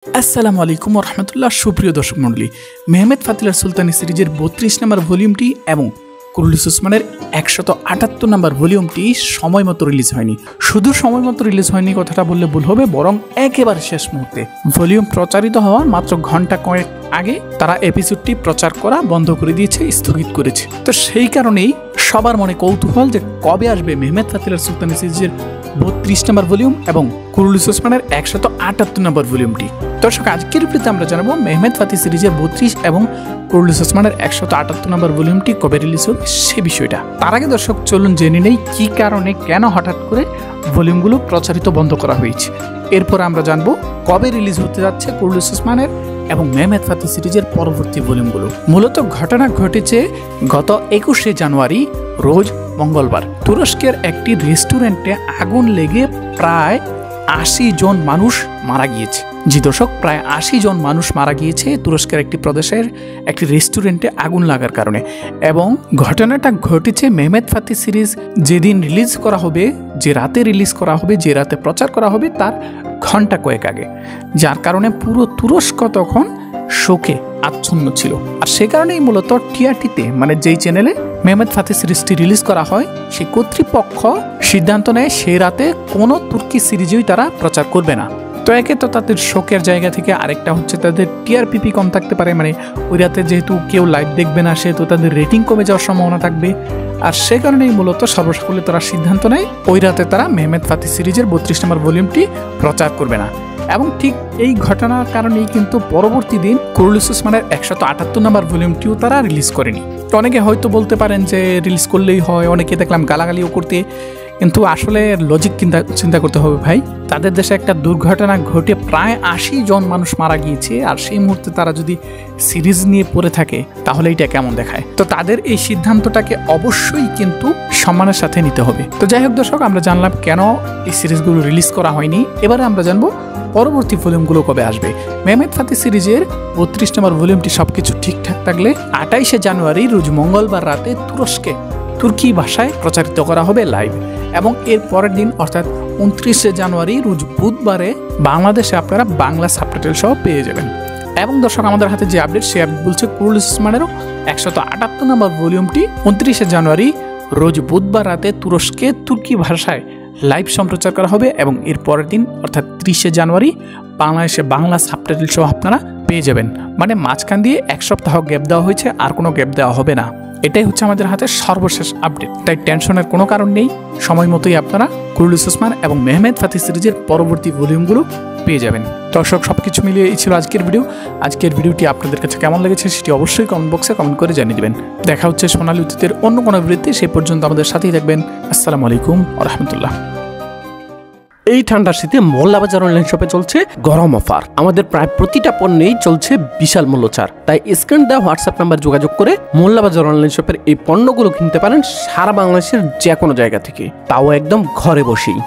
আসসালামু আলাইকুম রহমতুল্লাহ। সুপ্রিয় দর্শক মণ্ডলী, মেহমেদ ফাতিলার সুলতানি সিরিজের ৩২ নম্বর ভলিউমটি এবং কুরুলিস ওসমানের ১৭৮ নম্বর ভলিউমটি সময় মতো রিলিজ হয়নি। শুধু সময় মতো রিলিজ হয়নি কথাটা বললে ভুল হবে, বরং একেবারে শেষ মুহূর্তে ভলিউম প্রচারিত হওয়ার মাত্র ঘন্টা কয়েক আগে তারা এপিসোডটি প্রচার করা বন্ধ করে দিয়েছে, স্থগিত করেছে। তো সেই কারণেই সবার মনে কৌতূহল যে কবে আসবে মেহমেদ ফাতিলার সুলতানি সিরিজের ৩২ নম্বর ভলিউম এবং কুরুলিস ওসমানের ১৭৮ নম্বর ভলিউমটি। দর্শক, আজকের ভিডিওতে আমরা জানাবো মেহমেদ ফাতি সিরিজের ৩২ এবং কুরুলিস ওসমানের ১৭৮ নম্বর ভলিউমটি কবে রিলিজ হবে সে বিষয়টা। তার আগে দর্শক চলুন জেনে নেই কি কারণে কেন হঠাৎ করে ভলিউমগুলো প্রচারিত বন্ধ করা হয়েছে। এরপর আমরা জানবো কবে রিলিজ হতে যাচ্ছে কুরুলিস ওসমানের এবং মেহমেদ ফাতি সিরিজের পরবর্তী ভলিউমগুলো। মূলত ঘটনা ঘটেছে গত ২১শে জানুয়ারি রোজ মঙ্গলবার। তুরস্কের একটি রেস্টুরেন্টে আগুন লেগে প্রায় ৮০ জন মানুষ মারা গিয়েছে। জি দর্শক, প্রায় ৮০ জন মানুষ মারা গিয়েছে তুরস্কের একটি প্রদেশের একটি রেস্টুরেন্টে আগুন লাগার কারণে। এবং ঘটনাটা ঘটেছে মেহমেদ ফাতি সিরিজ যেদিন রিলিজ করা হবে, যে রাতে রিলিজ করা হবে, যে রাতে প্রচার করা হবে তার ঘন্টা কয়েক আগে, যার কারণে পুরো তুরস্ক তখন শোকে আচ্ছন্ন ছিল। আর সে কারণেই মূলত টিআরটিতে, মানে যেই চ্যানেলে মেহমেদ ফাতি সিরিজটি রিলিজ করা হয়, সেই কর্তৃপক্ষ সিদ্ধান্ত নেয় সেই রাতে কোনো তুর্কি সিরিজই তারা প্রচার করবে না। তো একে তো তাদের শোকের জায়গা থেকে, আরেকটা হচ্ছে তাদের টিআরপিপি কম থাকতে পারে, মানে ওই রাতে যেহেতু কেউ লাইভ দেখবে না সেহেতু তাদের রেটিং কমে যাওয়ার সম্ভাবনা থাকবে। আর সে কারণেই মূলত সর্বসকলে তারা সিদ্ধান্ত নেয় ওই রাতে তারা মেহমেদ ফাতি সিরিজের ৩২ নম্বর ভলিউমটি প্রচার করবে না। এবং ঠিক এই ঘটনার কারণেই কিন্তু পরবর্তী দিন কুরুলিস ওসমানের ১৭৮ নম্বর ভলিউমটিও তারা রিলিজ করেনি। তো অনেকে হয়তো বলতে পারেন যে রিলিজ করলেই হয়, অনেকে দেখলাম গালাগালিও করতে, কিন্তু আসলে লজিক চিন্তা করতে হবে ভাই। তাদের দেশে একটা দুর্ঘটনা ঘটে প্রায় ৮০ জন মানুষ মারা গিয়েছে, আর সেই মুহূর্তে তারা যদি সিরিজ নিয়ে পড়ে থাকে তাহলে এটা কেমন দেখায়। তো তাদের এই সিদ্ধান্তটাকে অবশ্যই কিন্তু সম্মানের সাথে নিতে হবে। তো যাই হোক দর্শক, আমরা জানলাম কেন এই সিরিজগুলো রিলিজ করা হয়নি। এবারে আমরা জানবো পরবর্তী ভলিউমগুলো কবে আসবে। মেহমেদ ফাতি সিরিজের ৩২ নম্বর ভলিউমটি সবকিছু ঠিকঠাক থাকলে ২৮শে জানুয়ারি রোজ মঙ্গলবার রাতে তুর্কি ভাষায় প্রচারিত করা হবে লাইভ, এবং এর পরের দিন অর্থাৎ ২৯শে জানুয়ারি রোজ বুধবারে বাংলাদেশে আপনারা বাংলা সাবটাইটেল সহ পেয়ে যাবেন। এবং দর্শক, আমাদের হাতে যে আপডেট, সে আপডেট বলছে কুরুলিস ওসমানেরও ১৭৮ নম্বর ভলিউমটি ২৯শে জানুয়ারি রোজ বুধবার রাতে তুর্কি ভাষায় লাইভ সম্প্রচার করা হবে, এবং এর পরের দিন অর্থাৎ ৩০শে জানুয়ারি বাংলাদেশে বাংলা সাবটাইটেল সহ আপনারা পেয়ে যাবেন। মানে মাঝখান দিয়ে ১ সপ্তাহ গ্যাপ দেওয়া হয়েছে, আর কোনো গ্যাপ দেওয়া হবে না। এটাই হচ্ছে আমাদের হাতে সর্বশেষ আপডেট, তাই টেনশনের কোনো কারণ নেই। সময় মতোই আপনারা কুরুলিস ওসমান এবং মেহমেদ ফাতি সিরিজের পরবর্তী ভলিউমগুলো পেয়ে যাবেন। দর্শক, সবকিছু মিলিয়ে এই ছিল আজকের ভিডিও। আজকের ভিডিওটি আপনাদের কাছে কেমন লেগেছে সেটি অবশ্যই কমেন্ট বক্সে কমেন্ট করে জানিয়ে দেবেন। দেখা হচ্ছে সোনালী অতীতের অন্য কোনো ভিডিওতে, সেই পর্যন্ত আমাদের সাথেই থাকবেন। আসসালামু আলাইকুম ওয়া রাহমাতুল্লাহ। এই ঠান্ডার শীতে মোল্লাবাজার অনলাইন শপে চলছে গরম অফার। আমাদের প্রায় প্রতিটা পণ্যেই চলছে বিশাল মূল্য ছাড়। তাই স্ক্রিন দেওয়া হোয়াটসঅ্যাপ নাম্বার যোগাযোগ করে মোল্লাবাজার অনলাইন শপের এই পণ্যগুলো কিনতে পারেন সারা বাংলাদেশের যে কোনো জায়গা থেকে, তাও একদম ঘরে বসেই।